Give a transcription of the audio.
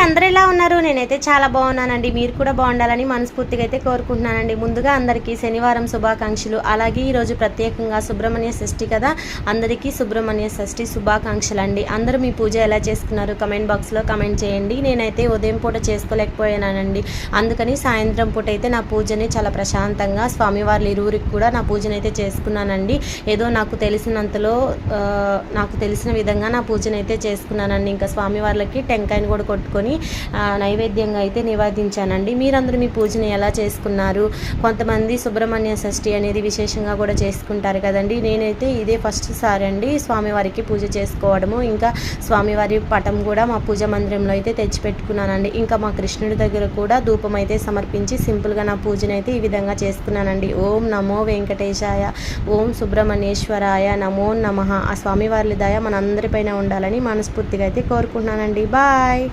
అందరూ ఎలా ఉన్నారు? నేనైతే చాలా బాగున్నానండి. మీరు కూడా బాగుండాలని మనస్ఫూర్తిగా అయితే కోరుకుంటున్నానండి. ముందుగా అందరికీ శనివారం శుభాకాంక్షలు. అలాగే ఈరోజు ప్రత్యేకంగా సుబ్రహ్మణ్య షష్ఠి కదా, అందరికీ సుబ్రహ్మణ్య షష్ఠి శుభాకాంక్షలు అండి. అందరూ మీ పూజ ఎలా చేసుకున్నారు కమెంట్ బాక్స్లో కమెంట్ చేయండి. నేనైతే ఉదయం పూట చేసుకోలేకపోయానండి, అందుకని సాయంత్రం పూట అయితే నా పూజని చాలా ప్రశాంతంగా స్వామివారి ఇరువురికి కూడా నా పూజనైతే చేసుకున్నానండి. ఏదో నాకు తెలిసినంతలో నాకు తెలిసిన విధంగా నా పూజనైతే చేసుకున్నానండి. ఇంకా స్వామివార్లకి టెంకాయని కూడా కొట్టుకొని నైవేద్యంగా అయితే నివేదించానండి. మీరందరూ మీ పూజని ఎలా చేసుకున్నారు? కొంతమంది సుబ్రహ్మణ్య షష్ఠి అనేది విశేషంగా కూడా చేసుకుంటారు కదండి. నేనైతే ఇదే ఫస్ట్ సారి అండి స్వామివారికి పూజ చేసుకోవడము. ఇంకా స్వామివారి పటం కూడా మా పూజ మందిరంలో అయితే తెచ్చిపెట్టుకున్నానండి. ఇంకా మా కృష్ణుడి దగ్గర కూడా ధూపం అయితే సమర్పించి సింపుల్గా నా పూజను అయితే ఈ విధంగా చేసుకున్నానండి. ఓం నమో వెంకటేశాయ, ఓం సుబ్రహ్మణ్యేశ్వరాయ నమో నమః. ఆ స్వామివారి దయ మనందరిపైన ఉండాలని మనస్ఫూర్తిగా అయితే కోరుకుంటున్నానండి. బాయ్.